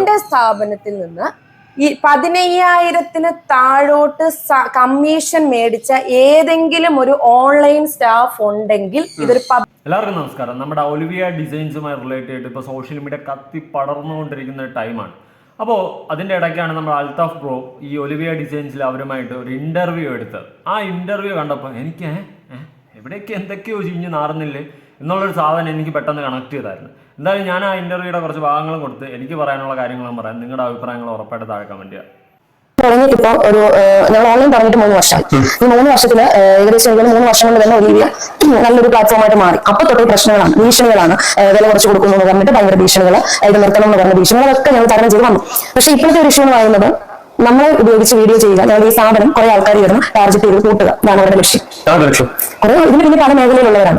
എന്റെ സ്ഥാപനത്തിൽ നിന്ന് ഈ 15,000-ന് താഴോട്ട് കമ്മീഷൻ മേടിച്ച ഏതെങ്കിലും ഒരു ഓൺലൈൻ സ്റ്റാഫ് ഉണ്ടെങ്കിൽ ഇതൊരു എല്ലാവർക്കും നമസ്കാരം. നമ്മുടെ ഒലിവിയ ഡിസൈൻസുമായി റിലേറ്റ് ചെയ്തിട്ട് ഇപ്പോൾ സോഷ്യൽ മീഡിയ കത്തി പടർന്നുകൊണ്ടിരിക്കുന്ന ടൈമാണ്. അപ്പോൾ അതിൻ്റെ ഇടയ്ക്കാണ് നമ്മൾ അൽത്താഫ് ബ്രോ ഈ ഒലിവിയ ഡിസൈൻസിൽ അവരുമായിട്ട് ഒരു ഇൻ്റർവ്യൂ എടുത്തത്. ആ ഇൻ്റർവ്യൂ കണ്ടപ്പോൾ എനിക്ക് എവിടെയൊക്കെ എന്തൊക്കെയോ ചിഞ്ഞ് നാറുന്നില്ലേ എന്നുള്ളൊരു സാധനം എനിക്ക് പെട്ടെന്ന് കണക്ട് ചെയ്തായിരുന്നു. എന്തായാലും ഞാൻ ആ ഇൻ്റർവ്യൂയുടെ കുറച്ച് ഭാഗങ്ങളും കൊടുത്ത് എനിക്ക് പറയാനുള്ള കാര്യങ്ങളും പറയാം. നിങ്ങളുടെ അഭിപ്രായങ്ങൾ ഉറപ്പായിട്ട് താഴെ കമൻറ്റ് ചെയ്യാം. തുടങ്ങിയിട്ടിപ്പോ ഒരു ഞങ്ങൾ ഓൺലൈൻ തുടങ്ങിയിട്ട് 3 വർഷം. ഈ 3 വർഷത്തില് ഏകദേശം 3 വർഷം കൊണ്ട് തന്നെ ഒലിവിയ നല്ലൊരു പ്ലാറ്റ്ഫോമായിട്ട് മാറി. അപ്പൊ തൊട്ടേ പ്രശ്നങ്ങളാണ്, ഭീഷണികളാണ്. വില കുറച്ച് കൊടുക്കുന്നു എന്ന് പറഞ്ഞിട്ട് ഭയങ്കര ഭീഷണികൾ, ഇത് നിർത്തണം എന്ന് പറഞ്ഞ ഭീഷണികളൊക്കെ ഞങ്ങൾ തരണം ചെയ്ത് വന്നു. പക്ഷെ ഇപ്പോഴത്തെ ഒരു വിഷയം എന്ന് പറയുന്നത് നമ്മളെ ഉപയോഗിച്ച് വീഡിയോ ചെയ്യുക, ഞങ്ങളുടെ ഈ സ്ഥാപനം കുറെ ആൾക്കാർ വരുന്നു ടാർഗറ്റ് ചെയ്ത് കൂട്ടുക, ഇതാണ് അവരുടെ ലക്ഷ്യം. കുറെ ഇതിന് പിന്നെ പല മേഖലയിലുള്ളവരാണ്.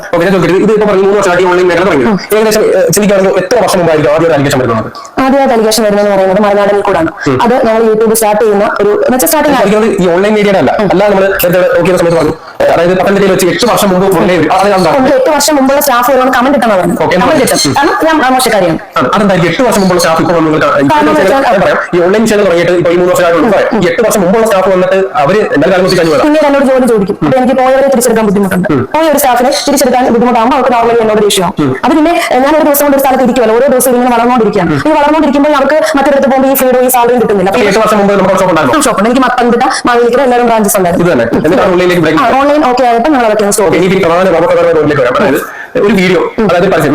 ആദ്യമായിട്ട് അലിഗേഷൻ വരുന്നത് പറയുന്നത് മലനാടിൽ കൂടാണ്. അത് ഞങ്ങൾ യൂട്യൂബ് സ്റ്റാർട്ട് ചെയ്യുന്ന ഒരു സ്റ്റാർട്ടിംഗ് ഓൺലൈൻ മീഡിയയുടെ അല്ല, അതായത് പത്തനംതിട്ടയിൽ വെച്ച് 8 വർഷം മുമ്പ് 8 വർഷം മുമ്പുള്ള സ്റ്റാഫ് വരുമ്പോൾ കമന്റ് ഇട്ടാണ് പറയുന്നത്. കമന്റ് കിട്ടും, കാരണം ഞാൻ മോശക്കാരിയാണ്. അതെന്തായാലും 8 വർഷം മുമ്പുള്ള സ്റ്റാഫ് ഇപ്പോൾ ഈ ഓൺലൈൻ ചാനൽ തുടങ്ങിയിട്ട് ഇപ്പോൾ ഈ 3 വർഷം 8 വർഷം മുമ്പുള്ള സ്റ്റാഫ് വന്നിട്ട് അവര് പിന്നീട് എന്നോട് ജോലി ചോദിക്കും. അപ്പൊ എനിക്ക് പോയവരെ തിരിച്ചെടുക്കാൻ ബുദ്ധിമുട്ടുണ്ട്. പോയ ഒരു സ്റ്റാഫിനെ തിരിച്ചെടുക്കാൻ ബുദ്ധിമുട്ടാകുമ്പോൾ അവർക്ക് നോർമലി എന്നോട് ദേഷ്യവും. അത് പിന്നെ ഞാൻ ഒരു ദിവസം കൊണ്ട് ഒരു സ്ഥലത്ത് ഇരിക്കുമല്ലോ, ഓരോ ദിവസം ഇങ്ങനെ വളർന്നുകൊണ്ടിരിക്കുകയാണ്. ഈ വളർന്നുകൊണ്ടിരിക്കുമ്പോൾ അവർക്ക് മറ്റൊരിടത്ത് പോകുമ്പോൾ ഈ ഫീഡോ ഈ സാലറിയും കിട്ടുന്നില്ല. 8 വർഷം മുമ്പ് ഷോപ്പുണ്ട്. എനിക്ക് പത്തനംതിട്ട മാവേലിക്കര എല്ലാവരും ബ്രാഞ്ചസ് ഉണ്ടായിരുന്നു. ഓൺലൈൻ ഓക്കെ ആയപ്പോൾ ഞങ്ങൾ അതൊക്കെ ഒരു വീഡിയോ, അതായത് പരസ്യം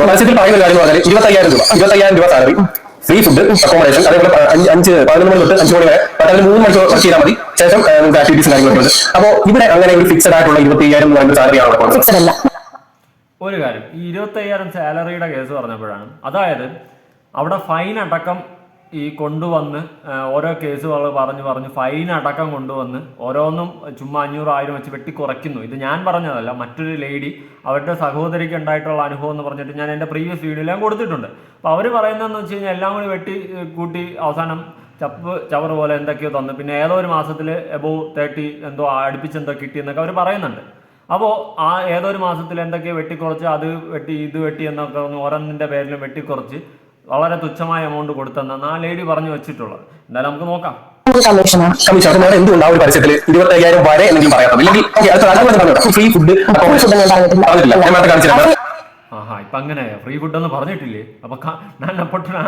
പരസ്യത്തിൽ പറയുന്ന കാര്യം പറഞ്ഞാൽ 25,000 രൂപ സാലറി, ഫ്രീ ഫുഡ്, അക്കോമഡേഷൻ, അതേപോലെ 11 മണി തൊട്ട് 5 മണി വരെ 3 മണിക്കൂർ വർക്ക് ചെയ്താൽ മതി. ശേഷം ആക്ടിവിറ്റീസ് കാര്യങ്ങളൊക്കെ ഉണ്ട്. അപ്പോൾ ഇവിടെ അങ്ങനെ ഒരു ഫിക്സഡ് ആയിട്ടുള്ള 25,000 സാലറി ആണ്. ഒരു കാര്യം, ഈ 25,000 സാലറിയുടെ കേസ് പറഞ്ഞപ്പോഴാണ്, അതായത് അവിടെ ഫൈൻ അടക്കം ഈ കൊണ്ടുവന്ന് ഓരോ കേസുകൾ പറഞ്ഞ് ഫൈൻ അടക്കം കൊണ്ടുവന്ന് ഓരോന്നും ചുമ്മാ 500,000 വെച്ച് വെട്ടിക്കുറയ്ക്കുന്നു. ഇത് ഞാൻ പറഞ്ഞതല്ല, മറ്റൊരു ലേഡി അവരുടെ സഹോദരിക്ക് ഉണ്ടായിട്ടുള്ള അനുഭവം എന്ന് പറഞ്ഞിട്ട് ഞാൻ എൻ്റെ പ്രീവിയസ് വീഡിയോയിലും കൊടുത്തിട്ടുണ്ട്. അപ്പോൾ അവർ പറയുന്നതെന്ന് വെച്ച് കഴിഞ്ഞാൽ എല്ലാം കൂടി വെട്ടി കൂട്ടി അവസാനം ചവറ് പോലെ എന്തൊക്കെയോ തന്നു. പിന്നെ ഏതോ ഒരു മാസത്തിൽ എബോവ് 30 എന്തോ അടുപ്പിച്ചെന്തോ കിട്ടിയെന്നൊക്കെ അവർ പറയുന്നുണ്ട്. അപ്പോൾ ആ ഏതോ ഒരു മാസത്തിൽ എന്തൊക്കെയോ വെട്ടിക്കുറച്ച് അത് വെട്ടി ഇത് വെട്ടി എന്നൊക്കെ ഓരോന്നിൻ്റെ പേരിലും വെട്ടിക്കുറച്ച് വളരെ തുച്ഛമായ എമൗണ്ട് കൊടുത്തെന്നാണ് ആ ലേഡി പറഞ്ഞു വെച്ചിട്ടുള്ളത്. എന്തായാലും നമുക്ക് നോക്കാം. എന്തുകൊണ്ട് ആ ഒരു പരസ്യത്തിൽ 25,000 വരെ എന്തെങ്കിലും പറയാം? ഫ്രീ ഫുഡ് ഇപ്പൊ അങ്ങനെ ഫ്രീ ഫുഡ് എന്ന് പറഞ്ഞിട്ടില്ലേ? അപ്പൊ ഞാൻ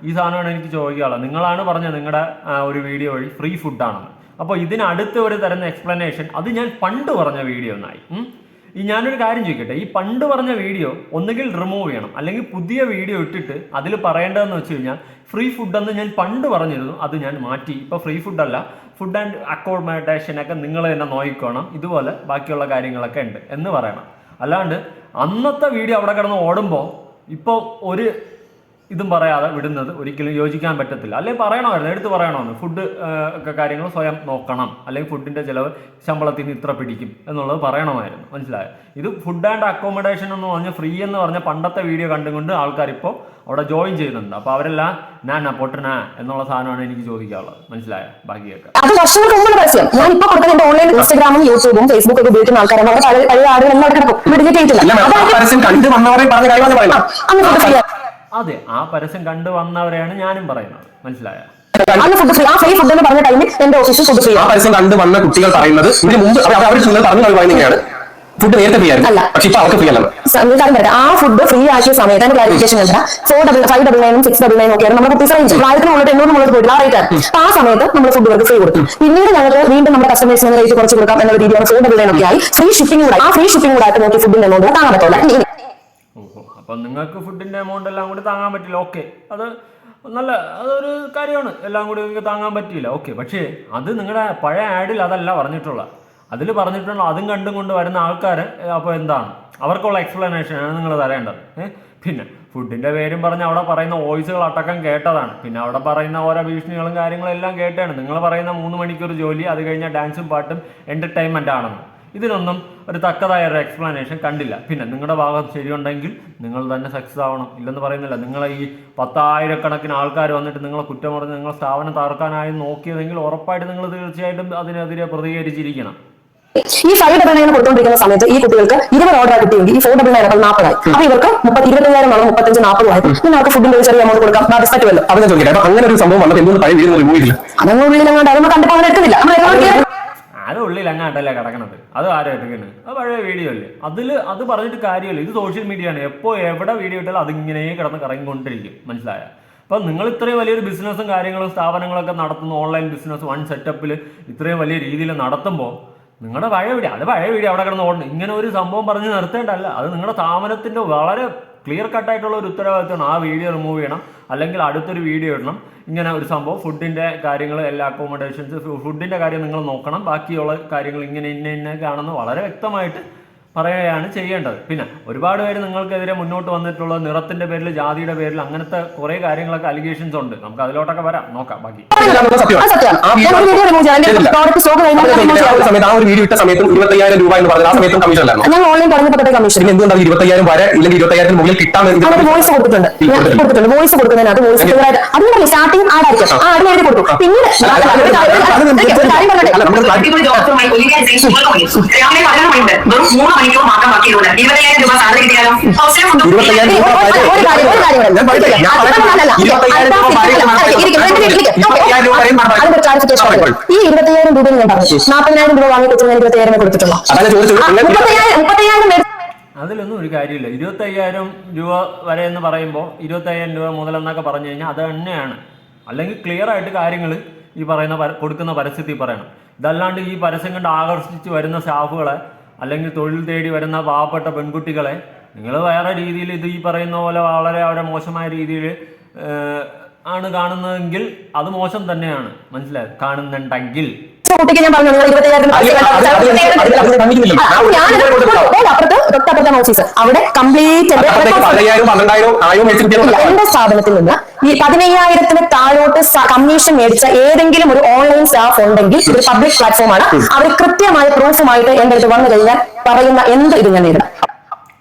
ഈ സാധനമാണ് എനിക്ക് ചോദിക്കാനുള്ളത്. നിങ്ങളാണ് പറഞ്ഞത് നിങ്ങളുടെ ഒരു വീഡിയോ വഴി ഫ്രീ ഫുഡാണെന്ന്. അപ്പോൾ ഇതിനടുത്ത് ഒരു തരുന്ന എക്സ്പ്ലനേഷൻ അത് ഞാൻ പണ്ട് പറഞ്ഞ വീഡിയോ ഒന്നായി. ഈ ഞാനൊരു കാര്യം ചോദിക്കട്ടെ, ഈ പണ്ട് പറഞ്ഞ വീഡിയോ ഒന്നുകിൽ റിമൂവ് ചെയ്യണം, അല്ലെങ്കിൽ പുതിയ വീഡിയോ ഇട്ടിട്ട് അതിൽ പറയേണ്ടതെന്ന് വെച്ച് കഴിഞ്ഞാൽ ഫ്രീ ഫുഡെന്ന് ഞാൻ പണ്ട് പറഞ്ഞിരുന്നു, അത് ഞാൻ മാറ്റി. ഇപ്പോൾ ഫ്രീ ഫുഡല്ല, ഫുഡ് ആൻഡ് അക്കോമഡേഷനൊക്കെ നിങ്ങൾ തന്നെ നോക്കിക്കോണം, ഇതുപോലെ ബാക്കിയുള്ള കാര്യങ്ങളൊക്കെ ഉണ്ട് എന്ന് പറയണം. അല്ലാണ്ട് അന്നത്തെ വീഡിയോ അവിടെ കിടന്ന് ഓടുമ്പോൾ ഇപ്പോൾ ഒരു ഇതും പറയാതെ വിടുന്നത് ഒരിക്കലും യോജിക്കാൻ പറ്റത്തില്ല. അല്ലെങ്കിൽ പറയണമായിരുന്നു, എടുത്ത് പറയണമെന്ന്, ഫുഡ് ഒക്കെ കാര്യങ്ങൾ സ്വയം നോക്കണം, അല്ലെങ്കിൽ ഫുഡിൻ്റെ ചിലവ് ശമ്പളത്തിന് ഇത്ര പിടിക്കും എന്നുള്ളത് പറയണമായിരുന്നു. മനസ്സിലായോ? ഇത് ഫുഡ് ആൻഡ് അക്കോമഡേഷൻ എന്ന് പറഞ്ഞ് ഫ്രീ എന്ന് പറഞ്ഞ പണ്ടത്തെ വീഡിയോ കണ്ടുകൊണ്ട് ആൾക്കാർ ഇപ്പോൾ അവിടെ ജോയിൻ ചെയ്യുന്നുണ്ട്. അപ്പോൾ അവരെല്ലാം പൊട്ടനാ എന്നുള്ള സാധനമാണ് എനിക്ക് ചോദിക്കാനുള്ളത്. മനസ്സിലായോ? ബാക്കിയൊക്കെ അത് വർഷങ്ങൾക്ക് മുമ്പുള്ള പരസ്യം. ഞാൻ ഇപ്പോൾ കൊടുക്കുന്ന ഓൺലൈൻ ഇൻസ്റ്റാഗ്രാമും യൂട്യൂബും ഫേസ്ബുക്കും ഒക്കെ ഉപയോഗിക്കുന്ന ആൾക്കാരാണ്. അവിടെ പഴയ ആളുകൾ അതെ, ആ പരസ്യം കണ്ടു വന്നവരെയാണ് ഞാനും പറയുന്നത്. മനസ്സിലായോ? പരസ്യം കണ്ടു വന്ന കുട്ടികൾ പറയുന്നത് ഇതിന് മുമ്പ് പറഞ്ഞു ഫുഡ് നേരത്തെ ഫ്രീ ആയിരുന്നു, പക്ഷെ ഇപ്പൊ അവർക്ക് ഫ്രീ അല്ല. ആ ഫുഡ് ഫ്രീ ആക്കിയ സമയത്ത് ക്ലാരിഫിക്കേഷൻ 4,599 699 ഒക്കെയാണ് നമ്മുടെ കുട്ടി റേഞ്ച് 1,800 പോയിട്ടുള്ള റേറ്റ് ആണ്. ആ സമയത്ത് നമ്മൾ ഫുഡ് വർക്ക് ഫ്രീ കൊടുക്കും. പിന്നീട് ഞങ്ങൾ വീണ്ടും നമ്മുടെ കസ്റ്റമേഴ്സിന് റേറ്റ് കുറച്ച് കൊടുക്കാം എന്നുള്ള രീതിയാണ് 499 ഒക്കെ ആയി ഫ്രീ ഷിപ്പിംഗ് കൂടെ. ആ ഫ്രീ ഷിപ്പിംഗ് കൂടെ ആയിട്ട് നോക്കി ഫുഡിന്റെ എമൗണ്ട് താങ്ങാൻ പറ്റില്ല. അപ്പം നിങ്ങൾക്ക് ഫുഡിൻ്റെ എമൗണ്ട് എല്ലാം കൂടി താങ്ങാൻ പറ്റില്ല. ഓക്കെ, അതൊരു കാര്യമാണ്. എല്ലാം കൂടി നിങ്ങൾക്ക് താങ്ങാൻ പറ്റില്ല. ഓക്കെ, പക്ഷേ അത് നിങ്ങളുടെ പഴയ ആഡിൽ അതല്ല പറഞ്ഞിട്ടുള്ള. അതിൽ പറഞ്ഞിട്ടുള്ള അതും കണ്ടും കൊണ്ട് വരുന്ന ആൾക്കാർ അപ്പോൾ എന്താണ് അവർക്കുള്ള എക്സ്പ്ലനേഷനാണ് നിങ്ങൾ തരേണ്ടത്. പിന്നെ ഫുഡിൻ്റെ പേരും പറഞ്ഞ് അവിടെ പറയുന്ന വോയിസുകൾ അടക്കം കേട്ടതാണ്. പിന്നെ അവിടെ പറയുന്ന ഓരോ ഭീഷണികളും കാര്യങ്ങളും എല്ലാം കേട്ടാണ്. നിങ്ങൾ പറയുന്ന 3 മണിക്കൂർ ജോലി, അത് കഴിഞ്ഞാൽ ഡാൻസും പാട്ടും എൻ്റർടൈൻമെൻ്റ് ആണെന്ന്. ഇതിനൊന്നും ഒരു തക്കതായ ഒരു എക്സ്പ്ലനേഷൻ കണ്ടില്ല. പിന്നെ നിങ്ങളുടെ ഭാഗം ശരിയുണ്ടെങ്കിൽ നിങ്ങൾ തന്നെ സക്സസ് ആവണം, ഇല്ലെന്ന് പറയുന്നില്ല. നിങ്ങളെ ഈ 10,000 ആൾക്കാർ വന്നിട്ട് നിങ്ങളെ കുറ്റം പറഞ്ഞ് നിങ്ങളെ സ്ഥാപനം തകർക്കാനായി നോക്കിയതെങ്കിൽ ഉറപ്പായിട്ട് നിങ്ങൾ തീർച്ചയായിട്ടും അതിനെതിരെ പ്രതികരിച്ചിരിക്കണം. ഈ 599 കൊടുത്തോണ്ടിരിക്കുന്ന സമയത്ത് ഈ കുട്ടികൾക്ക് 20 ഓർഡർ കിട്ടിയെങ്കിൽ ഈ 499 അപ്പോൾ 40 അപ്പൊ ഇവർക്ക് 25,000 ആണോ 35-40 ആയി നിങ്ങൾക്ക് ഫുഡിന്റെ ഒരു ചെറിയ എമൗണ്ട് കൊടുക്കാം അത് പറ്റുമല്ലോ. അത് ഞാൻ ചോദിക്കട്ടെ, അപ്പൊ അങ്ങനെ ഒരു സംഭവം വന്നപ്പോൾ എന്തുകൊണ്ട് പഴയ വീഡിയോ റിമൂവ് ചെയ്തില്ല? അതങ്ങ് ഉള്ളിൽ അങ്ങോട്ട് അതൊന്നും കണ്ടപ്പോൾ അങ്ങനെ എടുക്കുന്നില്ല. അത് ഉള്ളിൽ അങ്ങാട്ടല്ലേ കിടക്കണത്, അത് ആരും എടുക്കുന്നത്? അത് പഴയ വീഡിയോ അല്ലേ, അത് പറഞ്ഞിട്ട് കാര്യമല്ല. ഇത് സോഷ്യൽ മീഡിയ ആണ്, എപ്പോൾ എവിടെ വീഡിയോ ഇട്ടാലും അതിങ്ങനെ കിടന്ന് കറങ്ങിക്കൊണ്ടിരിക്കും. മനസ്സിലായ? അപ്പം നിങ്ങൾ ഇത്രയും വലിയൊരു ബിസിനസ്സും കാര്യങ്ങളും സ്ഥാപനങ്ങളൊക്കെ നടത്തുന്ന ഓൺലൈൻ ബിസിനസ് വൺ സെറ്റപ്പിൽ ഇത്രയും വലിയ രീതിയിൽ നടത്തുമ്പോൾ നിങ്ങളുടെ പഴയ വീഡിയോ അവിടെ കിടന്ന് ഓടണം. ഇങ്ങനെ ഒരു സംഭവം പറഞ്ഞ് നിർത്തേണ്ടല്ല. അത് നിങ്ങളുടെ സ്ഥാപനത്തിൻ്റെ വളരെ ക്ലിയർ കട്ടായിട്ടുള്ള ഒരു ഉത്തരവാദിത്തമാണ്. ആ വീഡിയോ റിമൂവ് ചെയ്യണം, അല്ലെങ്കിൽ അടുത്തൊരു വീഡിയോ ഇടണം. ഇങ്ങനെ ഒരു സംഭവം ഫുഡിൻ്റെ കാര്യങ്ങൾ, എല്ലാ അക്കോമഡേഷൻസ്, ഫുഡിൻ്റെ കാര്യം നിങ്ങൾ നോക്കണം. ബാക്കിയുള്ള കാര്യങ്ങൾ ഇങ്ങനെ ഇന്നൊക്കെയാണെന്ന് വളരെ വ്യക്തമായിട്ട് പറയുകയാണ് ചെയ്യേണ്ടത്. പിന്നെ ഒരുപാട് പേര് നിങ്ങൾക്കെതിരെ മുന്നോട്ട് വന്നിട്ടുള്ള നിറത്തിന്റെ പേരിൽ, ജാതിയുടെ പേരിൽ, അങ്ങനത്തെ കുറെ കാര്യങ്ങളൊക്കെ അലിഗേഷൻസ് ഉണ്ട്. നമുക്ക് അതിലോട്ടൊക്കെ വരാം, നോക്കാം ബാക്കി. ഞാൻ ഓൺലൈൻ പറഞ്ഞപ്പോഴത്തെ കമ്മീഷൻ എന്തുകൊണ്ടാണ് 20,000 വരെ ഇല്ലെങ്കിൽ 20,000 മുകളിൽ കിട്ടാൻ വോയിസ് കൊടുത്തിട്ടുണ്ട്. വോയിസ് കൊടുക്കുന്നതിനകത്ത് വോയിസ് അതിന് സ്റ്റാർട്ടിങ് ആടായിരിക്കും, ആ ആടിന് എഴുതി കൊടുക്കും. പിന്നീട് ഈ 20,000 രൂപ ഞാൻ പറഞ്ഞു, 40,000 രൂപ വാങ്ങി വെച്ചാൽ 20,000 കൊടുത്തിട്ടുള്ളൂ. അതിലൊന്നും ഒരു കാര്യമില്ല. 25,000 രൂപ വരെ എന്ന് പറയുമ്പോൾ 25,000 രൂപ മുതലെന്നൊക്കെ പറഞ്ഞു കഴിഞ്ഞാൽ അത് തന്നെയാണ്. അല്ലെങ്കിൽ ക്ലിയർ ആയിട്ട് കാര്യങ്ങൾ ഈ പറയുന്ന കൊടുക്കുന്ന പരസ്യത്തിൽ പറയണം. ഇതല്ലാണ്ട് ഈ പരസ്യം കണ്ട് ആകർഷിച്ച് വരുന്ന സ്റ്റാഫുകളെ, അല്ലെങ്കിൽ തൊഴിൽ തേടി വരുന്ന പാവപ്പെട്ട പെൺകുട്ടികളെ നിങ്ങൾ വേറെ രീതിയിൽ ഇത് ഈ പറയുന്ന പോലെ വളരെ അവരെ മോശമായ രീതിയിൽ ആണ് കാണുന്നതെങ്കിൽ അത് മോശം തന്നെയാണ്. മനസ്സിലായത്? കാണുന്നുണ്ടെങ്കിൽ കുട്ടിക്ക് ഞാൻ പറഞ്ഞു 20,000 അവിടെ കംപ്ലീറ്റ് എന്റെ സ്ഥാപനത്തിൽ നിന്ന് ഈ 15,000 താഴോട്ട് കമ്മീഷൻ മേടിച്ച ഏതെങ്കിലും ഒരു ഓൺലൈൻ സ്റ്റാഫ് ഉണ്ടെങ്കിൽ ഇതൊരു പബ്ലിക് പ്ലാറ്റ്ഫോമാണ്. അവർ കൃത്യമായ പ്രൂഫുമായിട്ട് എന്റെ അടുത്ത് വന്നു കഴിഞ്ഞാൽ പറയുന്ന എന്ത് ഇത് ഞാൻ നേരിടാം.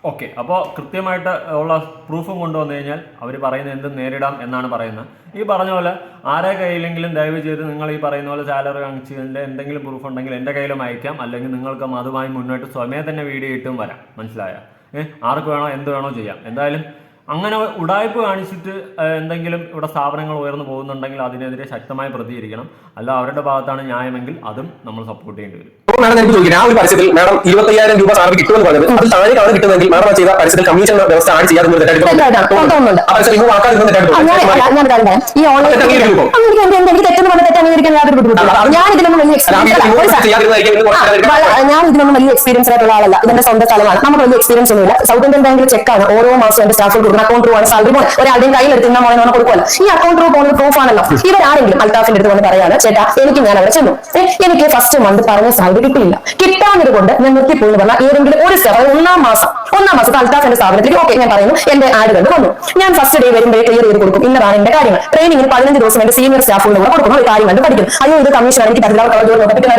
ഓക്കെ, അപ്പോൾ കൃത്യമായിട്ട് ഉള്ള പ്രൂഫും കൊണ്ടുവന്നു കഴിഞ്ഞാൽ അവർ പറയുന്നത് എന്തും നേരിടാം എന്നാണ് പറയുന്നത്. ഈ പറഞ്ഞ പോലെ ആരെ കയ്യിലെങ്കിലും ദയവ് ചെയ്ത് നിങ്ങൾ ഈ പറയുന്ന പോലെ സാലറി കാണിച്ചതിൻ്റെ എന്തെങ്കിലും പ്രൂഫ് ഉണ്ടെങ്കിൽ എൻ്റെ കയ്യിലും അയക്കാം, അല്ലെങ്കിൽ നിങ്ങൾക്ക് അതുമായി മുന്നോട്ട് സ്വയമേ തന്നെ വീഡിയോ ഇട്ടും വരാം. മനസ്സിലായ? ആർക്ക് വേണോ എന്ത് വേണോ ചെയ്യാം. എന്തായാലും അങ്ങനെ ഉടായ്പ കാണിച്ചിട്ട് എന്തെങ്കിലും ഇവിടെ സ്ഥാപനങ്ങൾ ഉയർന്നു പോകുന്നുണ്ടെങ്കിൽ അതിനെതിരെ ശക്തമായി പ്രതികരിക്കണം. അല്ല അവരുടെ ഭാഗത്താണ് ന്യായമെങ്കിൽ അതും നമ്മൾ സപ്പോർട്ട് ചെയ്യേണ്ടി വരും. മാഡം എനിക്ക് ചോദിക്കാം, ആ ഒരു പരസ്യത്തിൽ മാഡം 20,000 രൂപ സാലറി കിട്ടുമെന്ന് പറഞ്ഞത് അത് താഴെയാണ് കിട്ടുന്നതെങ്കിൽ മാഡം ചെയ്ത പരസ്യത്തിൽ കമ്മീഷൻ വ്യവസ്ഥ ആഡ് ചെയ്യാതെ ഈ ഓൺലൈൻ ഞാൻ ഇതിനൊന്നും വലിയ എക്സ്പീരിയൻസ് ആയിട്ടുള്ള ആളല്ല. ഇതെന്റെ സ്വന്തം സ്ഥലമാണ്. നമുക്ക് വലിയ എക്സ്പീരിയൻസ് ഒന്നുമില്ല. സൗത്ത് ഇന്ത്യൻ ബാങ്കിൽ ചെക്കാണ് ഓരോ മാസം എന്റെ സ്റ്റാഫിൽ കൊടുക്കുന്ന അക്കൗണ്ട് ത്രൂ ആണ് സാലറി പോലെ ഒരാളുടെയും കയ്യിൽ എടുത്തുന്ന മോനെ കൊടുക്കുമല്ലോ. ഈ അക്കൗണ്ട് ത്രൂ പോകുന്ന പ്രൂഫ് ആണല്ലോ. ഇവരാരെങ്കിലും അൽത്താഫിന്റെ അടുത്ത് കൊണ്ട് പറയാണ്, ചേട്ടാ എനിക്ക് ഞാൻ അവിടെ ചെന്നു, എനിക്ക് ഫസ്റ്റ് മന്ത് പറഞ്ഞ സാലറി കിട്ടിയില്ല, കിട്ടാഞ്ഞത് കൊണ്ട് ഞാൻ നിർത്തിപ്പോയി പറഞ്ഞാൽ ഏതെങ്കിലും ഒരു സ്റ്റാഫ് ഒന്നാം മാസം അൽത്താഫിന്റെ സ്ഥാപനത്തിലേക്ക് ഓക്കെ ഞാൻ പറയുന്നു എന്റെ ആഡ് കണ്ട് വന്നു. ഞാൻ ഫസ്റ്റ് ഡേ വരുമ്പോഴേ ക്ലിയർ ചെയ്ത് കൊടുക്കും, ഇന്നതാണ് എന്റെ കാര്യങ്ങൾ. ട്രെയിനിങ്ങിന് 15 ദിവസം എന്റെ സീനിയർ സ്റ്റാഫുകൾ കൂടെ കൊടുക്കുന്നു, ഒരു കാര്യം കണ്ട് പഠിക്കും. അയ്യോ ഇത് കമ്മീഷൻ എനിക്ക് പറ്റില്ല,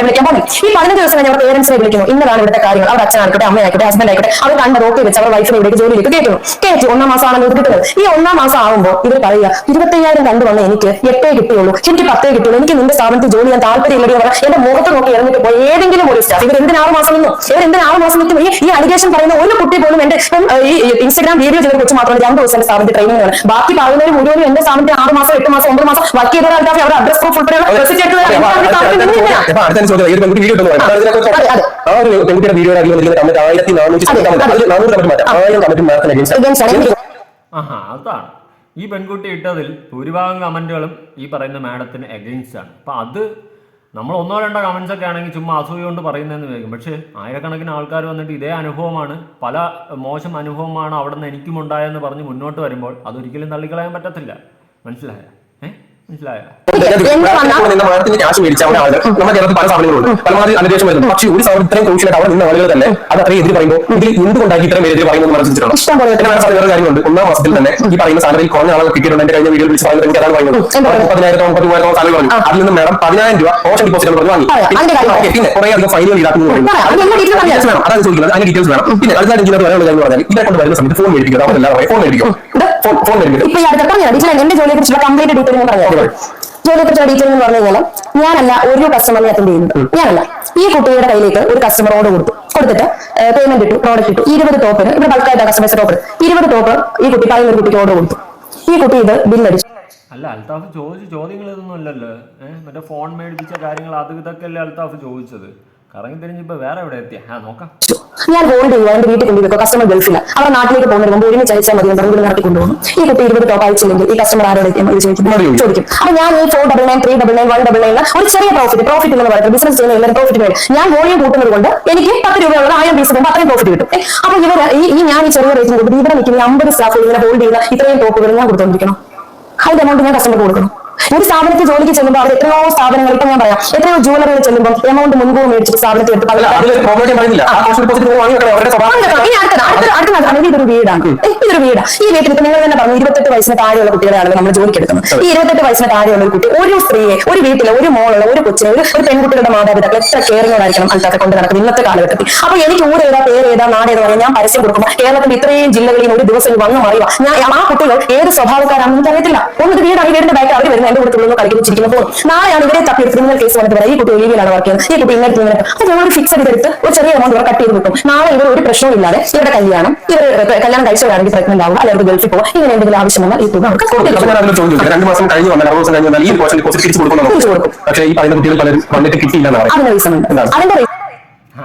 വിളിക്കാൻ പോകും. ഈ 15 ദിവസം ഞാൻ പേരൻസിനെ വിളിക്കുന്നു, ഇന്നതാണ് ഇവിടുത്തെ കാര്യങ്ങൾ. അവർ അച്ഛനായിക്കോട്ടെ, അമ്മയായിക്കോട്ടെ, ഹസ്ബൻഡ് ആയിക്കോട്ടെ, അവർ കണ്ട റോക്കി വെച്ച് അവർ വൈഫിനെ ഇവിടേക്ക് ജോലിയിലേക്ക് കയറ്റി 1-ാം മാസമാണല്ലോ ഇത് കിട്ടുന്നത്. ഈ 1-ാം മാസം ആകുമ്പോൾ ഇവർ പറയുക 25,000 കണ്ടുവന്ന എനിക്ക് 8 കിട്ടിയുള്ളൂ, എനിക്ക് 10 കിട്ടുള്ളൂ, എനിക്ക് നിന്റെ സ്ഥാപനത്തിൽ ജോലി ചെയ്യാൻ താല്പര്യമില്ല. എന്റെ മുഖത്ത് നോക്കി ഇറങ്ങിട്ട് പോയി ഏതെങ്കിലും ഒരു സ്റ്റാഫ് ഇവർ എന്തിന് 6 മാസം നിന്നു, ഇവരെന്തിന് 6 മാസം നിൽക്കും? ഈ അലിഗേഷൻ പറയുന്ന ഒരു കുട്ടി പോലും എന്റെ ഈ ഇൻസ്റ്റാഗ്രാം വീഡിയോ ചെയ്ത് വെച്ച് മാത്രമല്ല 2 ദിവസം എന്റെ സ്ഥാപനത്തിൽ ട്രെയിനിങ് ആണ്. ബാക്കി പറയുന്നവർ മുഴുവനും എന്റെ സ്ഥാപനത്തിൽ 6 മാസം 8 മാസം 9 മാസം വർക്ക് ചെയ്ത ആൾക്കാർ അവരുടെ അഡ്രസ് പ്രൂഫ് ഉൾപ്പെടെയുള്ള അതാണ് ഈ പെൺകുട്ടി ഇട്ടതിൽ ഭൂരിഭാഗം കമന്റുകളും ഈ പറയുന്ന മാഡത്തിന് എഗെയിൻസ്റ്റ് ആണ്. അപ്പൊ അത് നമ്മൾ 1-2 കമന്റ്സ് ഒക്കെ ആണെങ്കിൽ ചുമ്മാ അസൂയ കൊണ്ട് പറയുന്നതെന്ന് വയ്ക്കും. പക്ഷേ ആയിരക്കണക്കിന് ആൾക്കാർ വന്നിട്ട് ഇതേ അനുഭവമാണ്, പല മോശം അനുഭവമാണ് അവിടെ നിന്ന് എനിക്കും ഉണ്ടായെന്ന് പറഞ്ഞ് മുന്നോട്ട് വരുമ്പോൾ അതൊരിക്കലും തള്ളിക്കളയാൻ പറ്റത്തില്ല. മനസ്സിലായ? മനസ്സിലായോ? ക്യാഷ് മേടിച്ച ആളുകൾ നമ്മുടെ കേരളത്തിൽ പല സ്ഥാപനങ്ങളുണ്ട്, പരമാവധി അന്വേഷണം വരുന്നു. പക്ഷേ ഒരു സ്ഥാപനം ഇത്രയും ക്രൂഷ്യലായിട്ട് അവിടെ നിന്ന് ആളുകൾ തന്നെ അത് അത്രയും എതിര് പറയുമ്പോൾ ഇതിൽ എന്തുകൊണ്ടാക്കി ഇത്രയും എതിര് പറയുന്നത് മനസ്സിച്ചിട്ടുണ്ട്. വേറെ കാര്യമുണ്ട്. 1-ാം മാസത്തിൽ തന്നെ ഈ പറയുന്ന സാലറി കുറഞ്ഞ ആളുകൾ കിട്ടിയിട്ടുണ്ട്. എന്റെ കഴിഞ്ഞ വീഡിയോ വിളിച്ച് പറയുന്നത് എനിക്ക് അതാണ് പറയുന്നത്. 30,000 33,000 സാലറി പറഞ്ഞു. അതിൽ നിന്ന് മാഡം 10,000 രൂപ ഓപ്ഷൻ ഡിപ്പോസിറ്റ് പറഞ്ഞു വാങ്ങി. പിന്നെ കുറെ അധികം ഫൈനുകൾ ഈടാക്കുന്നു. അതാണ് ചോദിക്കുന്നത്. അതിന്റെ ഡീറ്റെയിൽസ് വേണം. പിന്നെ അടുത്തായിട്ട് ഇതിനകത്ത് വരാനുള്ള കാര്യം പറഞ്ഞാൽ ഇവരെ കൊണ്ട് വരുന്ന സമയത്ത് ഫോൺ മേടിക്കുക. അവരെല്ലാം ഫോൺ മേടിക്കും. എന്റെ ജോലിയെ കുറിച്ചുള്ള കംപ്ലീറ്റ് ഡീറ്റെയിൽ ഞാൻ പറഞ്ഞു. ജോലിയെ കുറിച്ച് ഡീറ്റെയിൽ എന്ന് പറഞ്ഞു കഴിഞ്ഞാൽ ഞാനല്ല ഒരു കസ്റ്റമറിനെ അറ്റൻഡ് ചെയ്യുന്നത്, ഞാനല്ല. ഈ കുട്ടിയുടെ കയ്യിലേക്ക് ഒരു കസ്റ്റമർ ഓർഡർ കൊടുത്തിട്ട് പേയ്മെന്റ് ഇട്ടു, പ്രോഡക്റ്റ് ഇട്ടു, 20 ടോപ്പിന് ഇവിടെ ബൾക്കായിട്ട് കസ്റ്റമേഴ്സ് ടോപ്പ് 20 ടോപ്പ് ഈ കുട്ടി ഒരു കുട്ടിക്ക് ഓർഡർ കൊടുത്തു. ഈ കുട്ടി ഇത് ബില്ലടിച്ചു. അല്ല, അൽത്താഫ് ചോദിച്ച ചോദ്യങ്ങൾ ഇതൊന്നും അല്ലല്ലോ. മറ്റേ ഫോൺ മേടിപ്പിച്ച കാര്യങ്ങൾ അത് ഇതൊക്കെ അല്ലേ അൽത്താഫ് ചോദിച്ചത്. കറങ്ങി തിരിഞ്ഞിപ്പോ വേറെ എവിടെ എത്തിയ നോക്കാം. ഞാൻ ഹോൾഡ് ചെയ്യുക, എന്റെ വീട്ടിൽ കൊണ്ടുപോയി കസ്റ്റമർ ഗൾഫില്ല, അവർ നാട്ടിലേക്ക് പോകുന്നതിന് മുമ്പ് ഒരുമിച്ച് അയച്ചാൽ മതി എന്ന് നടത്തി കൊണ്ടുപോകും. ഈ കുട്ടി 20 ടോപ്പ് അയച്ചില്ലെങ്കിൽ ഈ കസ്റ്റമർ ആരോട് ചോദിക്കും. അപ്പൊ ഞാൻ ഈ 499, 399, 199 ഒരു ചെറിയ പ്രോഫിറ്റ് എന്ന് പറയുന്നത് ബിസിനസ് ചെയ്യുന്ന എല്ലാവരും പ്രോഫിറ്റ് വേണം. ഞാൻ വോളിയം കൂട്ടുന്നത് കൊണ്ട് എനിക്ക് 10 രൂപയുള്ള 1000 പീസ് കൊണ്ട് അത്രയും പ്രോഫിറ്റ് കിട്ടും. അപ്പൊ ഞാൻ ഈ ചെറിയ റേറ്റിന് കൊടുത്ത് ഇവിടെ നിൽക്കുന്ന 50 സ്റ്റാഫ് ഇങ്ങനെ ഹോൾഡ് ചെയ്യുന്ന ഇത്രയും ടോപ്പുകൾ ഞാൻ കൊടുത്തോണ്ടിരിക്കണം. അതിന്റെ എമൗണ്ട് ഞാൻ കസ്റ്റമർക്ക് കൊടുക്കണം. ഒരു സ്ഥാപനത്തിൽ ജോലിക്ക് ചെല്ലുമ്പോൾ അവർ എത്രയോ സ്ഥാപനങ്ങൾ, ഇപ്പൊ ഞാൻ പറയാം, എത്രയോ ജുവലറികൾ ചെല്ലുമ്പോൾ എമൗണ്ട് മുൻകൂർ മേടിച്ചിട്ട് സ്ഥാപനത്തിൽ എടുത്ത് ഇതൊരു വീടാണ്. ഇതൊരു വീടാണ്. ഈ വീട്ടിൽ ഇപ്പൊ നിങ്ങൾ തന്നെ പറഞ്ഞു 28 വയസ്സിന് താഴെയുള്ള കുട്ടികളെയാണ് നമ്മൾ ജോലിക്ക് എടുക്കുന്നത്. ഈ 28 വയസ്സിന് താഴെയുള്ള ഒരു കുട്ടി, ഒരു സ്ത്രീയെ, ഒരു വീട്ടിലെ ഒരു മോളുള്ള ഒരു കൊച്ചിനെ, ഒരു പെൺകുട്ടികളുടെ മാതാപിതാക്കൾ എത്ര കെയറിങ്ങോടായിരിക്കണം അൽത്താഫെ കൊണ്ട് നടക്കുന്നത് ഇന്നത്തെ കാലഘട്ടത്തിൽ. അപ്പൊ എനിക്ക് ഊര് ഏതാ, പേര് ഏതാ, നാട് ഏതാ പറയാം, ഞാൻ പരസ്യം കൊടുക്കുമ്പോൾ കേരളത്തിൽ ഇത്രയും ജില്ലകളിൽ ഒരു ദിവസം വന്ന് മറിയുക. ഞാൻ ആ കുട്ടികൾ ഏത് സ്വഭാവക്കാരാണെന്ന് എനിക്ക് അറിയത്തില്ല. ഒന്നിട്ട് വീടാണ്, വീടിന്റെ ബാക്കിൽ അവർ വരുന്നത്, എന്റെ കൂടെ തുള്ളുന്നു, കളിക്കുന്നു, ചിരിക്കുന്നു, പോകും. നാളെയാണ് ഇവരെ തപ്പി ക്രിമിനൽ കേസ് വന്നിട്ട് പറയാം ഈ കുട്ടി ഒലിവിയിലാണ് വർക്ക് ചെയ്യുന്നത്, ഈ കുട്ടി ഇങ്ങനെ ഇങ്ങനെ. അപ്പൊ ഞങ്ങൾ ഫിക്സ് ചെയ്തെടുത്ത് ഒരു ചെറിയ എമൗണ്ട് കട്ട് ചെയ്ത് കിട്ടും. നാളെ ഇവർ ഒരു പ്രശ്നവും ഇല്ലാതെ ഇവരുടെ കല്യാണം കഴിച്ചവരാണെങ്കിൽ പ്രഗ്നന്റ് ആവുക, അല്ലെങ്കിൽ ഗൾഫിൽ പോകുക, ഇങ്ങനെ എന്തെങ്കിലും ആവശ്യം വന്നാൽ ഈ തുക അവർക്ക് 2 മാസം കഴിഞ്ഞ് തിരിച്ചു കൊടുക്കും. പക്ഷേ ഈ പറയുന്ന കുട്ടികൾ പലരും വന്നിട്ട് കിട്ടിയില്ല. അതിന് റീസൺ ഉണ്ട്.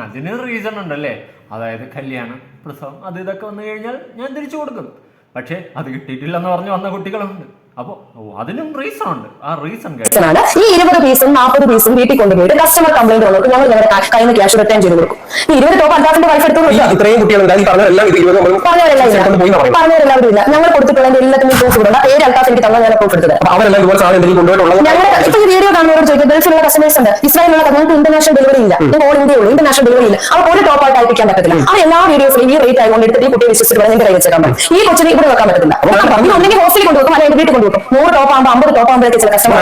അതിന് റീസൺ ഉണ്ടല്ലേ. അതായത് കല്യാണം, പ്രസവം, അത് ഇതൊക്കെ വന്നു കഴിഞ്ഞാൽ ഞാൻ തിരിച്ചു കൊടുക്കും. പക്ഷെ അത് കിട്ടിയിട്ടില്ലെന്ന് പറഞ്ഞു വന്ന കുട്ടികളുണ്ട്. അപ്പൊ അതിനും റീസൺ ഉണ്ട്. ആ റീസൺ ഈ 20 പീസും 40 പീസും വീട്ടിൽ കൊണ്ടുപോയിട്ട് കസ്റ്റമർ കംപ്ലൈന്റ് വന്നു ഞങ്ങൾ ഞങ്ങളുടെ കയ്യിൽ നിന്ന് ക്യാഷ് റിട്ടേൺ ചെയ്ത് കൊടുക്കും. ഈ 20 ടോപ്പ് അൽത്താഫിന്റെ വൈഫ് എടുത്തു ഇത്രയും കുട്ടികൾ പറഞ്ഞവരെല്ലാവരും ഇല്ല. ഞങ്ങൾ കൊടുത്തിട്ടുള്ള എല്ലാത്തിനും പ്രൂഫ് ഇടണ്ട. പേര് അൽത്താഫ് എനിക്ക് തന്നാൽ ഞാൻ പ്രൂഫ് എടുത്തത്. അവരെല്ലാം ഇതുപോലെ സാധനം എന്തെങ്കിലും കൊണ്ടുപോയിട്ടുള്ളത് ഞങ്ങൾ ഇപ്പൊ ഈ വീഡിയോ കാണുന്നവരോട് ചോദിക്കും, ഗൾഫിലുള്ള കസ്റ്റമേഴ്സ് ഉണ്ട്, ഇസ്രായേലുള്ള ഞങ്ങൾക്ക് ഇന്റർനാഷണൽ ഡെലിവറി ഇല്ല, ഓൾ ഇന്ത്യ ഉള്ളൂ, ഇന്റർനാഷണൽ ഡെലിവറി ഇല്ല. അപ്പോൾ ഒരു ടോപ്പ് ആയിട്ട് അയപ്പിക്കാൻ പറ്റത്തില്ല. അത് എല്ലാ വീഡിയോസിലും ഈ റേറ്റ് ആയതുകൊണ്ട് എടുത്തിട്ട് ഈ കുട്ടിയെ വിശ്വസിച്ച് എന്റെ കൈ വെച്ചേക്കാൻ പറ്റും. ഈ കൊച്ചിനെ ഇവിടെ വെക്കാൻ പറ്റത്തില്ല. ഒന്നെങ്കിൽ ഹോസ്റ്റലിൽ കൊണ്ടുവെക്കും, അല്ലെങ്കിൽ വീട്ടിൽ കൊണ്ടുവെക്കും. 100 ടോപ്പ് ആകുമ്പോൾ 50 ടോപ്പ് ആകുമ്പോഴേക്ക് ചില കസ്റ്റമർ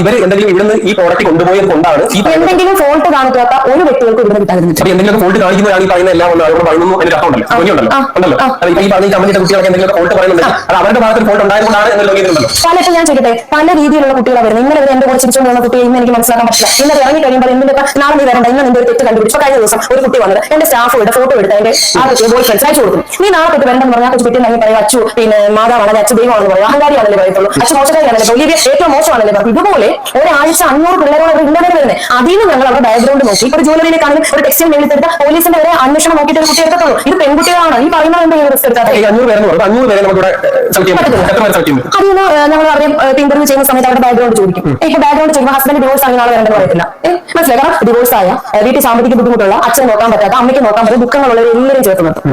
ഇവർ എന്തെങ്കിലും ഇവിടുന്ന് ഈ പ്രോഡക്റ്റ് കൊണ്ടുപോയത് കൊണ്ടാണ് എന്തെങ്കിലും ഫോൾട്ട് കാണിക്കാത്ത ഒരു വ്യക്തികൾക്ക് ഇവിടെ കിട്ടാതിരുന്നിട്ട് എന്തെങ്കിലും ഫോൾട്ട് കാണിക്കുന്നതാണ് ഈ പറയുന്ന എല്ലാം പറയുന്നു. എനിക്ക് അർത്ഥമുണ്ടല്ലോ ഈ പറഞ്ഞ കമ്പനിയുടെ കുട്ടികളൊക്കെ എന്തെങ്കിലും ഫോൾട്ട് പറയുന്നുണ്ട്, അത് അവരുടെ ഭാഗത്ത് ഫോൾട്ട് ഉണ്ടായതുകൊണ്ടാണ് എന്ന് തോന്നിയിട്ടുണ്ടല്ലോ. പലപ്പോൾ ഞാൻ ചോദിക്കട്ടെ, പല രീതിയിലുള്ള കുട്ടികളെ വരുന്നത്. ഇന്നലെ എന്റെ കൂടെ ചിരിച്ചുകൊണ്ട് വന്ന കുട്ടിയെ ഇന്ന് എനിക്ക് മനസ്സിലാക്കാൻ പറ്റില്ല. ഇന്നലെ ഇറങ്ങി കഴിയുമ്പോൾ എന്തിന്റെ നാളെ നീ വരണ്ട, ഇന്ന് നിന്റെ ഒരു തെറ്റ് കണ്ടുപിടിച്ചു. കഴിഞ്ഞ ദിവസം ഒരു കുട്ടി വന്നത് എന്റെ സ്റ്റാഫുകളുടെ ഫോട്ടോ എടുത്ത് എന്റെ ബോയ് ഫ്രണ്ട്സ് അയച്ചു കൊടുക്കും. നീ നാളെ തൊട്ട് വരണ്ടെന്ന് പറഞ്ഞാൽ കൊച്ചു കുട്ടി തന്നെ പറയും അച്ചു പിന്നെ മാതാവാണ്, അച്ഛൻ ദൈവമാണെന്ന് പറയും, അഹങ്കാരിയാണല്ലേ പറയത്തുള്ളൂ, അച്ഛൻ മോശക്കാരിയാണല്ലേ, ഒലിവിയ ഏറ്റവും മോശമാണല്ലേ പറയും. ഇതുപോലെ ഒരാഴ്ച 500 പിള്ളേരോട് അവർ ഇന്റർവ്യൂ വരുന്നത്. അതിന് ഞങ്ങൾ അവരുടെ ബാക്ക്ഗ്രൗണ്ട് നോക്കി ഒരു ജുവലറിയിൽ കാണുന്ന ഒരു ടെക്സ്റ്റൈൽ മേടിച്ചെടുത്ത പോലീസിന്റെ വരെ അന്വേഷണം നോക്കിയിട്ട് ഒരു കുട്ടി എടുക്കത്തുള്ളൂ. ഇത് പെൺകുട്ടികളാണ്. ഈ പറയുന്നത് റിസ്ക് എടുക്കാത്ത 500 പേരെ അതിന് ഞങ്ങൾ അവരെ ഇന്റർവ്യൂ ചെയ്യുന്ന സമയത്ത് അവരുടെ ബാക്ക്ഗ്രൗണ്ട് ചോദിക്കും. ഇപ്പൊ ബാക്ക്ഗ്രൗണ്ട് ചോദിക്കുമ്പോൾ ഹസ്ബൻഡ് ഡിവോഴ്സ് ആണെന്ന് നാളെ വരേണ്ടത് പറയത്തില്ല. മനസ്സിലായി? കാരണം ഡിവോഴ്സ് ആയ വീട്ടിൽ സാമ്പത്തിക ബുദ്ധിമുട്ടുള്ള, അച്ഛനെ നോക്കാൻ പറ്റാത്ത, അമ്മയ്ക്ക് നോക്കാൻ പറ്റും, ദുഃഖങ്ങളുള്ളവർ എല്ലാവരും ചേർത്ത് നിർത്തും.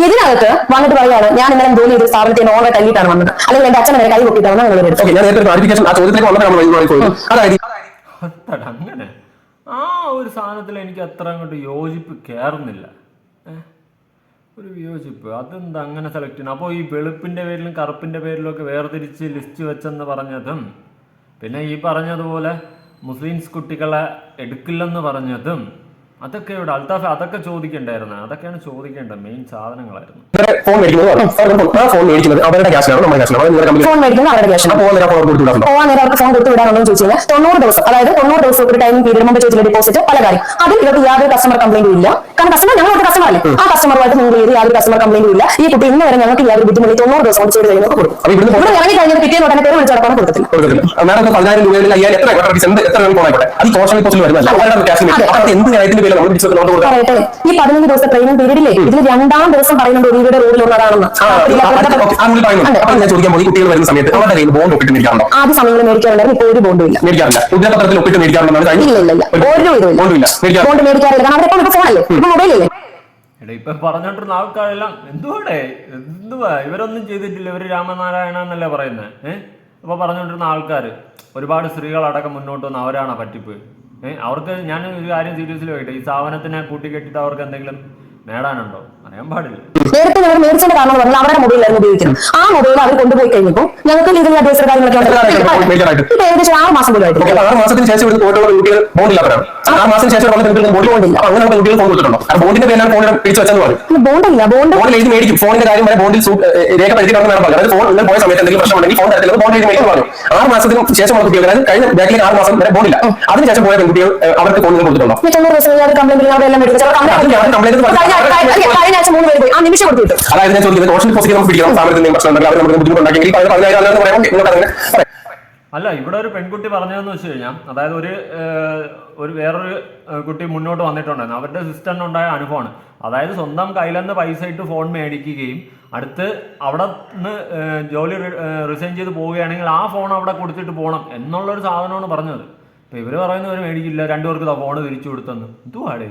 ഇതിനകത്ത് വന്നിട്ട് പറയാണ് ഞാൻ ഇന്നലെ ജോലി ചെയ്ത സ്ഥാപനത്തിൽ ഓണറെ തല്ലിയിട്ടാണ് വന്നത്, അല്ലെങ്കിൽ എന്റെ അച്ഛനെ കൈ പൊട്ടിയിട്ടാണ് നിങ്ങൾ എടുത്തത്. അങ്ങനെ ആ ഒരു സാധനത്തിൽ എനിക്ക് അത്ര അങ്ങോട്ട് യോജിപ്പ് കയറുന്നില്ല. ഒരു വിയോജിപ്പ് അതെന്താ അങ്ങനെ സെലക്ട് ചെയ്യണം? അപ്പോൾ ഈ വെളുപ്പിൻ്റെ പേരിലും കറുപ്പിൻ്റെ പേരിലും ഒക്കെ വേർതിരിച്ച് ലിസ്റ്റ് വെച്ചെന്ന് പറഞ്ഞതും, പിന്നെ ഈ പറഞ്ഞതുപോലെ മുസ്ലിംസ് കുട്ടികളെ എടുക്കില്ലെന്ന് പറഞ്ഞതും, അതൊക്കെ ഇവിടെ അൽത്താഫ് അതൊക്കെ ചോദിക്കണ്ടായിരുന്നു. അതൊക്കെയാണ് ചോദിക്കേണ്ടത്. മെയിൻ സാധനങ്ങളായിരുന്നു. ഫോൺ മേടിക്കുന്നത് അവരുടെ ക്യാഷിനാണ്, നമ്മുടെ ക്യാഷിനാണ്. ഫോൺ മേടിക്കുന്നത് അവരുടെ ക്യാഷിനാണ്. പോകാൻ നേരം അവർക്ക് ഫോൺ കൊടുത്തു വിടാനുണ്ടെന്ന് ചോദിച്ചു കഴിഞ്ഞാൽ 90 ദിവസം, അതായത് 90 ദിവസം ഒരു ടൈം പീരീഡ് മുമ്പ് ചോദിച്ചില്ല ഡിപ്പോസിറ്റ് പല കാര്യം. അതിൽ ഇവർക്ക് യാതൊരു കസ്റ്റമർ കംപ്ലൈന്റും ഇല്ല. കാരണം കസ്റ്റമർ ഞങ്ങളുടെ കസ്റ്റമർ അല്ലേ, ആ കസ്റ്റമറുമായിട്ട് നിങ്ങൾ ചെയ്ത് യാതൊരു കസ്റ്റമർ കംപ്ലൈന്റും ഇല്ല. ഈ കുട്ടി ഇന്ന് വരെ ഞങ്ങൾക്ക് യാതൊരു ബുദ്ധിമുട്ട് 90 ദിവസം കൊണ്ട് ചെയ്ത് കഴിയുമ്പോൾ കൊടുക്കും. ഇവിടെ ഇറങ്ങി കഴിഞ്ഞാൽ പിറ്റേന്ന് ഉടനെ പേര് വിളിച്ചടക്കാൻ കൊടുത്തില്ല. 10,000 രൂപയിൽ പറയട്ടെ, ഈ 15 ദിവസത്തെ ട്രെയിനിങ് പീരീഡിലെ ഇതിൽ 2ാം ദിവസം പറയുന്നുണ്ട് ഒലിവിയുടെ റോഡിൽ ഉള്ളതാണെന്ന്. ആദ്യ സമയങ്ങളിൽ മേടിക്കാറുണ്ടായിരുന്നു, ഇപ്പൊ ഒരു ബോണ്ടും ഇല്ല. ബോണ്ട് മേടിക്കാറില്ല. കാരണം അവരെ ഫോണല്ലേ, ഇപ്പൊ മൊബൈലല്ലേ. ഇപ്പൊ പറഞ്ഞോണ്ടിരുന്ന ആൾക്കാരെല്ലാം എന്തുവാ ഇവരൊന്നും ചെയ്തിട്ടില്ല, ഇവര് രാമനാരായണ എന്നല്ലേ പറയുന്നത്. അപ്പൊ പറഞ്ഞോണ്ടിരുന്ന ആൾക്കാർ ഒരുപാട് സ്ത്രീകളടക്കം മുന്നോട്ട് വന്ന് അവരാണ് പറ്റിപ്പ്. അവർക്ക് ഞാൻ ഒരു കാര്യം സീരിയസ്ലി പോയിട്ട് ഈ സ്ഥാപനത്തിനെ കൂട്ടിക്കെട്ടിട്ട് അവർക്ക് എന്തെങ്കിലും നേടാനുണ്ടോ? അറിയാൻ പാടില്ല. നേരത്തെ ഞങ്ങൾ മേടിച്ചതിന്റെ കാരണം പറഞ്ഞാൽ അവരുടെ മൊബൈലായിരുന്നു ഉപയോഗിക്കുന്നത്. ആ മൊബൈൽ അവർ കൊണ്ടുപോയി കഴിഞ്ഞപ്പോൾ ഞങ്ങൾക്ക് ലീഗൽ അഡ്വൈസർ കാര്യങ്ങളൊക്കെ ഇപ്പൊ ഏകദേശം 6 മാസം പോലും ആയിട്ട് 6 മാസത്തിന് ശേഷം കുട്ടികൾ ബോണ്ടില്ലാത്തവരാണ്. 6 മാസത്തിന് ശേഷം ബോണ്ടില്ല. അങ്ങനെയുള്ള കുട്ടികൾ ഫോൺ കൊടുത്തിട്ടുണ്ടോ? ബോണ്ടിന്റെ പേരിലാണ് ഫോണിൽ പിടിച്ചു വെച്ചെന്ന് പറയും. ബോണ്ടില്ല, ബോണ്ടിൽ എഴുതി മേടിക്കും. ഫോണിന്റെ കാര്യം വരെ ബോണ്ടിൽ രേഖപ്പെടുത്തിയിട്ടാണെന്ന് പറഞ്ഞു. അതായത് ഫോൺ നിങ്ങൾ പോയ സമയത്ത് എന്തെങ്കിലും പ്രശ്നമുണ്ടെങ്കിൽ ഫോൺ തരത്തില്ല, ബോണ്ട് എഴുതി മേടിക്കും പറഞ്ഞു. 6 മാസത്തിന് ശേഷമുള്ള കുട്ടികൾ, അതായത് കഴിഞ്ഞ ബാക്കിൽ 6 മാസം വരെ ബോണ്ടില്ല. അതിനുശേഷം പോയ പെൺകുട്ടികൾ അവർക്ക് ഫോൺ കൊടുത്തിട്ടുണ്ടോ? 90 ദിവസം കംപ്ലൈന്റ് അതായത് ഞാൻ ചോദിക്കുന്നത് സോഷ്യൽ പോസിറ്റീവ് നമുക്ക് പിടിക്കണം. സ്ഥാപനത്തിന് പ്രശ്നം ഉണ്ടെങ്കിൽ അവർ നമുക്ക് ബുദ്ധിമുട്ടുണ്ടാക്കിയെങ്കിൽ 10,000 എന്ന് പറയുമ്പോൾ അല്ല, ഇവിടെ ഒരു പെൺകുട്ടി പറഞ്ഞതെന്ന് വെച്ച് കഴിഞ്ഞാൽ, അതായത് ഒരു വേറൊരു കുട്ടി മുന്നോട്ട് വന്നിട്ടുണ്ടായിരുന്നു. അവരുടെ സിസ്റ്ററിനുണ്ടായ അനുഭവമാണ്. അതായത് സ്വന്തം കയ്യിൽ നിന്ന് പൈസ ഇട്ട് ഫോൺ മേടിക്കുകയും അടുത്ത് അവിടെ നിന്ന് ജോലി റിസൈൻ ചെയ്ത് പോവുകയാണെങ്കിൽ ആ ഫോൺ അവിടെ കൊടുത്തിട്ട് പോകണം എന്നുള്ളൊരു സാധനമാണ് പറഞ്ഞത്. ഇപ്പൊ ഇവര് പറയുന്നവർ മേടിക്കില്ല, 2 പേർക്ക് ഫോണ് തിരിച്ചു കൊടുത്തെന്ന്. എന്തുവാടേ?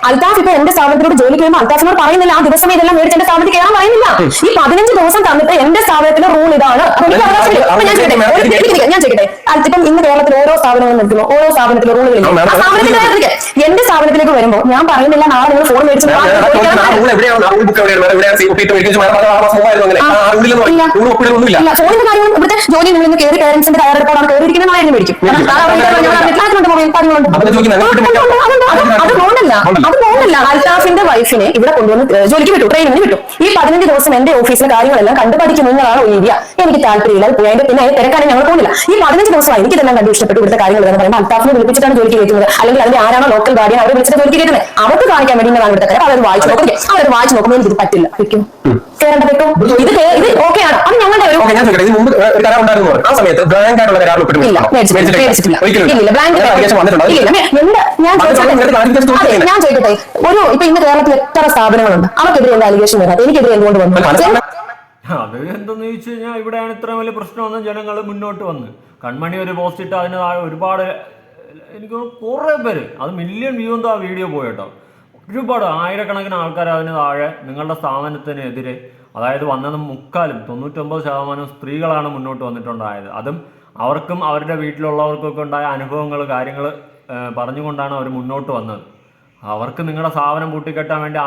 അൽത്താഫ് ഇപ്പൊ എന്റെ സ്ഥാപനത്തിലോട് ജോലിക്ക് വരുമ്പോൾ അൽത്താഫിനോട് പറയുന്നില്ല ആ ദിവസം ഇതെല്ലാം മേടിച്ച് എന്റെ സ്ഥാപനത്തിൽ കയറാൻ പറയുന്നില്ല. ഈ 15 ദിവസം തന്നിട്ട് എന്റെ സ്ഥാപനത്തിലെ റൂൾ ഇതാണ്. ഞാൻ ചോദിക്കട്ടെ, ഇപ്പം ഇന്ന് കേരളത്തിൽ ഓരോ സ്ഥാപനങ്ങളും നിൽക്കുന്നു, ഓരോ സ്ഥാപനത്തിലെ റൂളുകളില്ല. എന്റെ സ്ഥാപനത്തിലേക്ക് വരുമ്പോൾ ഞാൻ പറയുന്നില്ല നാളെ നിങ്ങൾ ഫോൺ മേടിച്ചു ഫോണിന്റെ കാര്യം ഇവിടുത്തെ ജോലി നിങ്ങൾ ഇന്ന് കയറി പേരൻസിന്റെ തയ്യാറെടുപ്പോടാണ് കയറിയിരിക്കുന്നതായിരുന്നു മേടിക്കും. അൽത്താഫിന്റെ വൈഫിനെ ഇവിടെ കൊണ്ടുവന്ന് ജോലിക്ക് വിട്ടു, ട്രെയിനിങ്ങിന് വിട്ടു. ഈ 15 ദിവസം എന്റെ ഓഫീസിലെ കാര്യങ്ങളെല്ലാം കണ്ടു പഠിക്കുന്നതാണ് ഒഴിവിയ. എനിക്ക് താല്പര്യമില്ല, അതിന്റെ പിന്നെ തിരക്കാണ് ഞങ്ങൾ പോകുന്നില്ല. ഈ 15 ദിവസമായി എനിക്ക് ഇതെല്ലാം കണ്ടു ഇഷ്ടപ്പെട്ടു. ഇവിടുത്തെ കാര്യങ്ങൾ എന്ന് പറയുമ്പോൾ അൽത്താഫിനെ വിളിപ്പിച്ചിട്ടാണ് ജോലിക്ക് കയറ്റുന്നത്, അല്ലെങ്കിൽ അതിന്റെ ആരാണോ ലോക്കൽ ഗാർഡിയൻ അവരെ വിളിച്ചിട്ട് ജോലിക്ക് കയറ്റുന്നത്. അവർക്ക് കാണിക്കാൻ വേണ്ടി ഇവിടുത്തെ കാര്യം അവർ വായിച്ചു നോക്കുമ്പോൾ എനിക്ക് പറ്റില്ല, വെക്കും കേരള പറ്റും. ഇത് ഓക്കെയാണ്, അത് ഞങ്ങളുടെ ഒരു ഞാൻ ചോദിക്കട്ടെ, ഒരു ഇപ്പൊ ഇന്ന് കേരളത്തിൽ എത്ര സ്ഥാപനങ്ങളുണ്ട്, അവർക്കെതിരെ എന്താ അലിഗേഷൻ വരാം? എനിക്കെതിരെ എന്തുകൊണ്ട് വന്നു? അത് എന്തെന്ന് ചോദിച്ചു കഴിഞ്ഞാൽ, ഇവിടെയാണ് ഇത്രയും വലിയ പ്രശ്നമൊന്നും ജനങ്ങൾ മുന്നോട്ട് വന്ന് കൺമണി ഒരു പോസ്റ്റ് ഇട്ട് അതിന് താഴെ ഒരുപാട്, എനിക്ക് കുറേ പേര്, അത് മില്യൺ വ്യൂ എന്തോ ആ വീഡിയോ പോയിട്ടോ, ഒരുപാട് ആയിരക്കണക്കിന് ആൾക്കാർ അതിന് താഴെ നിങ്ങളുടെ സ്ഥാപനത്തിനെതിരെ, അതായത് വന്നത് 99% സ്ത്രീകളാണ് മുന്നോട്ട് വന്നിട്ടുണ്ടായത്. അതും അവർക്കും അവരുടെ വീട്ടിലുള്ളവർക്കൊക്കെ ഉണ്ടായ അനുഭവങ്ങൾ കാര്യങ്ങൾ പറഞ്ഞുകൊണ്ടാണ് അവർ മുന്നോട്ട് വന്നത്. അവർക്ക് നിങ്ങളുടെ സ്ഥാപനം പൂട്ടിക്കെട്ടാൻ വേണ്ടി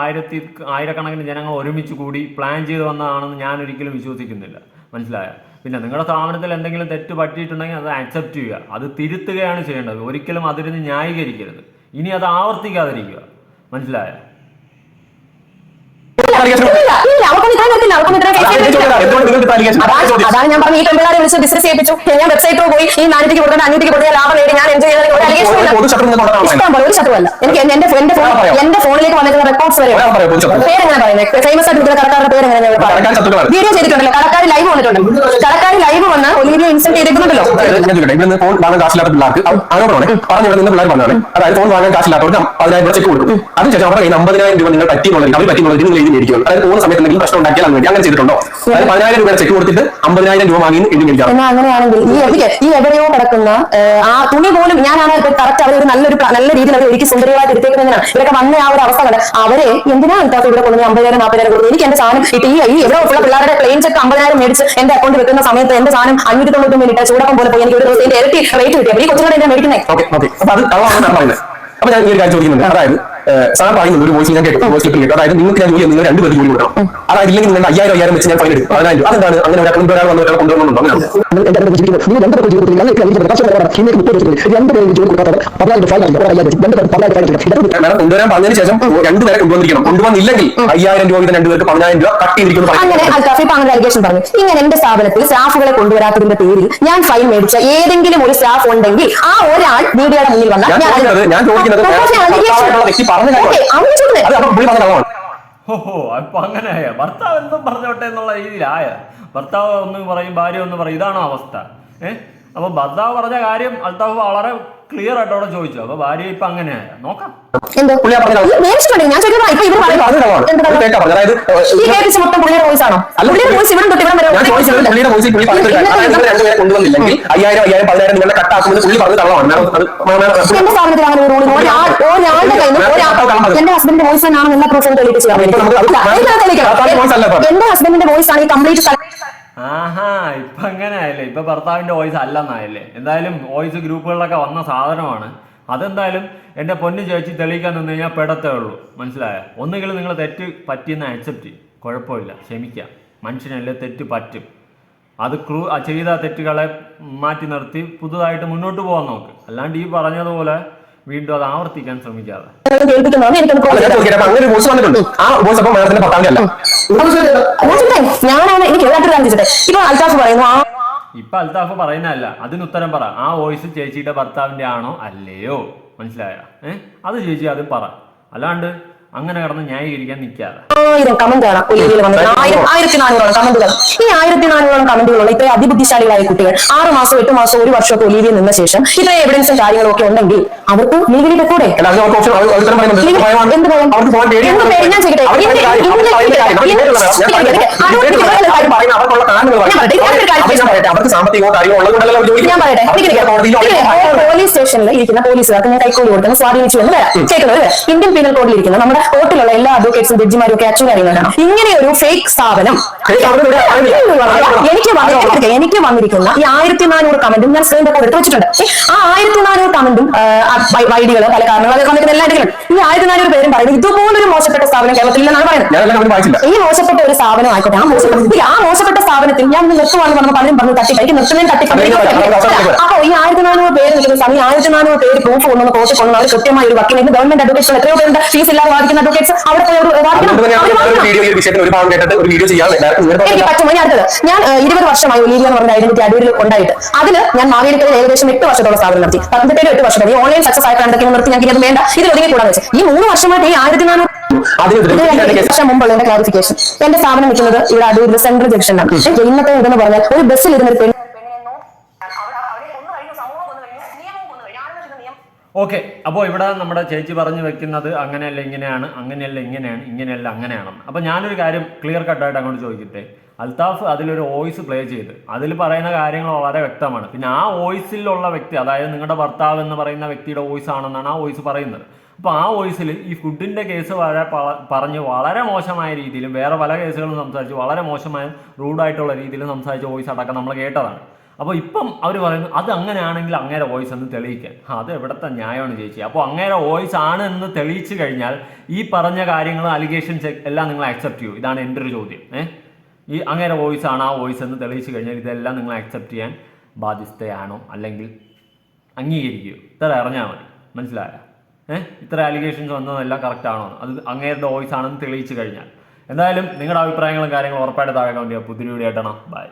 ആയിരക്കണക്കിന് ജനങ്ങൾ ഒരുമിച്ച് കൂടി പ്ലാൻ ചെയ്ത് വന്നതാണെന്ന് ഞാൻ ഒരിക്കലും വിശ്വസിക്കുന്നില്ല. മനസ്സിലായോ? പിന്നെ നിങ്ങളുടെ സ്ഥാപനത്തിൽ എന്തെങ്കിലും തെറ്റ് പറ്റിയിട്ടുണ്ടെങ്കിൽ അത് അക്സെപ്റ്റ് ചെയ്യുക, അത് തിരുത്തുകയാണ് ചെയ്യേണ്ടത്. ഒരിക്കലും അതിന് ന്യായീകരിക്കരുത്. ഇനി അത് ആവർത്തിക്കാതിരിക്കുക. മനസ്സിലായോ? അതാണ് ഞാൻ പറഞ്ഞ ഈ പെൺപിള്ളേരെ വിളിച്ച് ബിസിനസ് ചെയ്യിപ്പിച്ചു, ഞാൻ വെബ്സൈറ്റിൽ പോയി ഈ 400 കൊടുക്കാൻ 500 കൊടുക്കാൻ ലാഭം നേടി ഞാൻ എൻജോയ് ചെയ്ത ഇഷ്ടം പോലെ ഒരു ശത്രുവല്ല. എനിക്ക് എന്റെ ഫോണിലേക്ക് വന്നിട്ടുള്ള റെക്കോർഡ്സ് വരെ പേരെങ്ങനെ പറയുന്നത്, ഫേമസ് ആയിട്ട് കടക്കാരുടെ പേരെങ്ങനെ വീഡിയോ ചെയ്തിട്ടുണ്ടല്ലോ, കടക്കാർ ലൈവ് വന്നിട്ടുണ്ട്, കടക്കാർ ലൈവ് വന്ന് ഒലിവിയെ ഇൻസൾട്ട് ചെയ്തിട്ടുണ്ടല്ലോ. ഫോൺ വാങ്ങാൻ കാശില്ലാത്ത പിള്ളേർക്ക് അതായത് ഫോൺ വാങ്ങാൻ കാശില്ലാത്തവർക്ക് 10,000 ചെക്ക് കൊടുക്കും. അതിനുശേഷം അവരുടെ 50,000 രൂപ നിങ്ങൾ പറ്റിയെന്നുള്ളത് അവർ പറ്റിയെന്നുള്ളത് നിങ്ങൾ എഴുതി മേടിക്കും. അതായത് പോകുന്ന സമയത്ത് എന്തെങ്കിലും പ്രശ്നം ഉണ്ടാക്കിയാൽ വേണ്ടി അങ്ങനെ ചെയ്തിട്ടുണ്ടോ? അതായത് 10,000 രൂപയുടെ ചെക്ക് കൊടുത്തിട്ട് 50,000 രൂപ വാങ്ങി എഴുതി മേടിക്കാം. എന്നാൽ അങ്ങനെയാണെങ്കിൽ ഈ എവിടെയോ കിടക്കുന്ന ആ തുണി പോലും ഞാനാണ് കറക്റ്റ് അവരെ നല്ല രീതിയിൽ അവർ എനിക്ക് സുന്ദരിയായിട്ട് എടുത്തേക്കുന്നതിനാണ് ഇവരൊക്കെ വന്ന ആ ഒരു അവസ്ഥ കണ്ട് അവരെ എന്തിനാ ഇല്ലാത്ത ഇവിടെ കൊണ്ടുവന്ന് 50,000 40,000 കൊടുത്തു. എനിക്ക് എന്റെ സാധനം ഈ എവിടെ ഉള്ള പിള്ളേരുടെ പ്ലെയിൻ ചെക്ക് 50,000 മേടിച്ച് എന്റെ അക്കൗണ്ട് വെക്കുന്ന സമയത്ത് എന്റെ സാധനം 599 മിനിറ്റ് ചൂടക്കം പോലെ പോയി എനിക്ക് ഒരു ദിവസം ഇരട്ടി റേറ്റ് കിട്ടിയ ഈ കൊച്ചുകളെ എന്നെ മേടിക്കുന്നത്. അപ്പൊ ഞാൻ ഈ ഒരു കാര്യം ചോദിക്കുന്നുണ്ട്. അതായത് സാർ പറയുന്നത് ഒരു വോയിസ് ഞാൻ കേട്ടു, വോയിസ് ക്ലിപ്പിൽ കേട്ടു. അതായത് നിങ്ങൾക്ക് ഞാൻ ജോലി നിങ്ങൾ 2 പേർക്ക് ജോലി കൊടുക്കണം, അതായത് ഇല്ലെങ്കിൽ നിങ്ങൾ 5,000 വെച്ച് ഞാൻ ഫൈൻ എടുക്കും. 10,000 അതെന്താണ് അങ്ങനെ ഒരാൾ വന്ന് ഒരാൾ കൊണ്ടുവന്നുണ്ടോ? അങ്ങനെ കൊണ്ടുവരാൻ പറഞ്ഞതിന് ശേഷം 2 പേരെ കൊണ്ടുവന്നിരിക്കണം. കൊണ്ടുവന്നില്ലെങ്കിൽ 5,000 രൂപ 2 പേർക്ക് 10,000 രൂപ കട്ട് ചെയ്തിരിക്കുന്നു. അങ്ങനെ അങ്ങനെ അലിഗേഷൻ പറഞ്ഞു. ഇങ്ങനെ എന്റെ സ്ഥാപനത്തിൽ സ്റ്റാഫുകളെ കൊണ്ടുവരാത്തതിന്റെ പേരിൽ ഞാൻ ഫൈൻ മേടിച്ച ഏതെങ്കിലും ഒരു സ്റ്റാഫ് ഉണ്ടെങ്കിൽ ആ ഒരാൾ മീഡിയയുടെ മുന്നിൽ വന്നാൽ ഞാൻ ചോദിക്കുന്നത് ഓഹോ, അപ്പൊ അങ്ങനെയായ ഭർത്താവ് എന്തും പറഞ്ഞോട്ടെ എന്നുള്ള രീതിയിലായ. ഭർത്താവ് ഒന്ന് പറയും, ഭാര്യ ഒന്ന് പറയും, ഇതാണോ അവസ്ഥ? അപ്പൊ ഭർത്താവ് പറഞ്ഞ കാര്യം അൽത്താഫ് വളരെ ക്ലിയർ ആയിട്ട് അവിടെ ചോദിച്ചു. അപ്പൊ ഭാര്യ ഇപ്പൊ അങ്ങനെയായ നോക്കാം. കൊണ്ടുവന്നില്ലെങ്കിൽ 5,000 10,000 നിങ്ങളുടെ കട്ടാക്കുന്നത് പുള്ളി പറഞ്ഞ് തള്ളമാണ്. എന്റെ ഹസ്ബൻഡിന്റെ വോയിസ് ആണ് എല്ലാ പ്രൂഫും തെളിയിച്ചു. എന്റെ ഹസ്ബൻഡിന്റെ വോയിസ് ആണ് ഈ കംപ്ലീറ്റ്. ആഹാ, ഇപ്പൊ അങ്ങനെ ആയല്ലേ? ഇപ്പൊ ഭർത്താവിന്റെ വോയിസ് അല്ലെന്നായല്ലേ? എന്തായാലും വോയിസ് ഗ്രൂപ്പുകളിലൊക്കെ വന്ന സാധനമാണ്. അതെന്തായാലും എൻ്റെ പൊന്നു ചേച്ചി തെളിയിക്കാൻ നിന്ന് കഴിഞ്ഞാൽ പെടത്തേ ഉള്ളൂ, മനസ്സിലായോ? ഒന്നുകിൽ നിങ്ങൾ തെറ്റ് പറ്റിയെന്ന് അക്സെപ്റ്റ് ചെയ്യും, കുഴപ്പമില്ല, ക്ഷമിക്കാം, മനുഷ്യനല്ലേ, തെറ്റ് പറ്റും. അത് ചെയ്ത തെറ്റുകളെ മാറ്റി നിർത്തി പുതുതായിട്ട് മുന്നോട്ട് പോകാൻ നോക്ക്. അല്ലാണ്ട് ഈ പറഞ്ഞതുപോലെ വീണ്ടും അത് ആവർത്തിക്കാൻ ശ്രമിക്കാതെ. ഇപ്പൊ അൽത്താഫ് പറയുന്നതല്ല, അതിന് ഉത്തരം പറ. ആ വോയിസ് ചേച്ചിയുടെ ഭർത്താവിന്റെ ആണോ അല്ലയോ, മനസ്സിലായോ? അത് ചേച്ചി അത് പറ, അല്ലാണ്ട് അങ്ങനെ കിടന്ന് ന്യായീകരിക്കാൻ നിൽക്കാതെ. 1000 കമന്റാണ് ഒലിവിയിൽ വന്നത്. 1400 കമന്റുകൾ. ഈ 1400 കമന്റുകളുള്ള ഇത്രയും അതിബുദ്ധിശാലികളായ കുട്ടികൾ 6 മാസം 8 മാസം 1 വർഷമൊക്കെ ഒലിവിയിൽ നിന്ന ശേഷം ഇത്രയും എവിഡൻസും കാര്യങ്ങളും ഒക്കെ ഉണ്ടെങ്കിൽ അവർക്ക് ലീഗലിന്റെ കൂടെ എന്ത് ഞാൻ ചെയ്യട്ടെ? പോലീസ് സ്റ്റേഷനിൽ ഇരിക്കുന്ന പോലീസുകാർക്ക് ഞാൻ കൈക്കൂലി കൊടുക്കുന്ന സ്വാധീനിച്ചു എന്ന് വരാം. കേൾക്കുന്നത് ഇന്ത്യൻ പീനൽ കോഡിൽ ഇരിക്കുന്ന നമ്മുടെ കോർട്ടിലുള്ള എല്ലാ അഡ്വക്കേറ്റ്സും ജഡ്ജിമാരും ഒക്കെ അച്ഛൻ കാര്യങ്ങളാണ്. ഇങ്ങനെ ഒരു ഫേക്ക് സ്ഥാപനം എനിക്ക് വന്നിരിക്കുന്ന ഈ 1400 കമന്റും ഞാൻ സ്ക്രീൻ റെക്കോർഡ് എടുത്ത് വെച്ചിട്ടുണ്ട്. ആ 1400 കമന്റും വൈഡികള് പല കാരണങ്ങൾ എല്ലാ ഈ 1400 പേരും പറയുന്നത് ഇതുപോലൊരു മോശപ്പെട്ട സ്ഥാപനം കേരളത്തിലെന്നാണ് പറയുന്നത്. ഈ മോശപ്പെട്ട ഒരു സ്ഥാപനം ആയിക്കോട്ടെ, ആ മോശപ്പെട്ട സ്ഥാപനത്തിൽ ഞാൻ നിർത്തുവാന്ന് പറഞ്ഞ പലരും പറഞ്ഞു തട്ടിപ്പൈക്ക് നിർത്തുന്നതിന് തട്ടിപ്പൈ. അപ്പൊ ഈ 1400 പേര് നിൽക്കുന്ന സമയം 1400 പേര് പ്രൂഫ് കൊണ്ടുവന്ന് കോർട്ടിൽ കൊണ്ടുവന്ന് അവർ കൃത്യമായ ഒരു വക്കീൽ ഗവൺമെന്റ് അഡ്വക്കേറ്റ്സ് എത്രയോ പേരുണ്ട് ഫീസ് ഇല്ലാതെ വാദിക്കുന്ന അഡ്വക്കേറ്റ്സ് അവിടെ പോയി എനിക്ക് പറ്റുമോ? ഞാൻ അടുത്തത് ഞാൻ 20 വർഷമായി ഒലീവിയ എന്ന് പറഞ്ഞ ഐഡന്റിറ്റി അടൂരിൽ ഉണ്ടായിട്ട് അതില് ഞാൻ മാവേലിക്കരയിൽ ഏകദേശം 8 വർഷത്തോളം സ്ഥാപനം നടത്തി. 18 8 വർഷം ഈ ഓൺലൈൻ സക്സസ് ആയിട്ട് എന്തൊക്കെയാണ് നിർത്തി ഞങ്ങൾക്ക് അത് വേണ്ട, ഇതിൽ ഒതുങ്ങി കൂടാന്ന് വെച്ചാൽ ഈ 3 വർഷമായിട്ട് ഈ 1400 വർഷം മുമ്പുള്ള എന്റെ ക്ലാരിഫിക്കേഷൻ. എന്റെ സ്ഥാപനം നിൽക്കുന്നത് ഇവിടെ അടൂരിൽ സെൻട്രൽ ജംഗ്ഷനിലാണ്. ഇന്നത്തെ ഇതെന്ന് പറഞ്ഞാൽ ഒരു ബസ്സിൽ ഇരുന്നൊരു പെണ്ണ് ഓക്കെ. അപ്പോൾ ഇവിടെ നമ്മുടെ ചേച്ചി പറഞ്ഞു വെക്കുന്നത് അങ്ങനെയല്ല ഇങ്ങനെയാണ്, അങ്ങനെയല്ല ഇങ്ങനെയാണ്, ഇങ്ങനെയല്ല അങ്ങനെയാണെന്ന്. അപ്പോൾ ഞാനൊരു കാര്യം ക്ലിയർ കട്ടായിട്ട് അങ്ങോട്ട് ചോദിക്കട്ടെ. അൽത്താഫ് അതിലൊരു വോയിസ് പ്ലേ ചെയ്ത് അതിൽ പറയുന്ന കാര്യങ്ങൾ വളരെ വ്യക്തമാണ്. പിന്നെ ആ വോയിസിലുള്ള വ്യക്തി, അതായത് നിങ്ങളുടെ ഭർത്താവ് എന്ന് പറയുന്ന വ്യക്തിയുടെ വോയിസ് ആണെന്നാണ് ആ വോയിസ് പറയുന്നത്. അപ്പോൾ ആ വോയിസിൽ ഈ ഫുഡിൻ്റെ കേസ് പറഞ്ഞ് വളരെ മോശമായ രീതിയിലും വേറെ പല കേസുകളും സംസാരിച്ച് വളരെ മോശമായ റൂഡായിട്ടുള്ള രീതിയിൽ സംസാരിച്ച വോയിസ് അടക്കം നമ്മൾ കേട്ടതാണ്. അപ്പോൾ ഇപ്പം അവർ പറയുന്നു അത് അങ്ങനെയാണെങ്കിൽ അങ്ങേരെ വോയിസ് എന്ന് തെളിയിക്കാൻ. അത് എവിടുത്തെ ന്യായമാണ് ചേച്ചി? അപ്പോൾ അങ്ങേരെ വോയിസ് ആണ് എന്ന് തെളിയിച്ചു കഴിഞ്ഞാൽ ഈ പറഞ്ഞ കാര്യങ്ങളും അലിഗേഷൻസ് എല്ലാം നിങ്ങൾ അക്സെപ്റ്റ് ചെയ്യൂ? ഇതാണ് എൻ്റെ ഒരു ചോദ്യം. ഈ അങ്ങേരെ വോയിസ് ആണ് ആ വോയിസ് എന്ന് തെളിയിച്ചു കഴിഞ്ഞാൽ ഇതെല്ലാം നിങ്ങൾ അക്സെപ്റ്റ് ചെയ്യാൻ ബാധ്യസ്ഥയാണോ, അല്ലെങ്കിൽ അംഗീകരിക്കുകയോ? ഇത്ര അറിഞ്ഞാൽ മതി, മനസ്സിലായോ? ഇത്ര അലിഗേഷൻസ് വന്നതെല്ലാം കറക്റ്റ് ആണോ, അത് അങ്ങേരുടെ വോയിസ് ആണെന്ന് തെളിയിച്ചു കഴിഞ്ഞാൽ. എന്തായാലും നിങ്ങളുടെ അഭിപ്രായങ്ങളും കാര്യങ്ങളും ഉറപ്പായിട്ട് താഴെ കമന്റ് ചെയ്യുക. പുതിയ വീഡിയോ ആയിട്ടാണ്. ബൈ.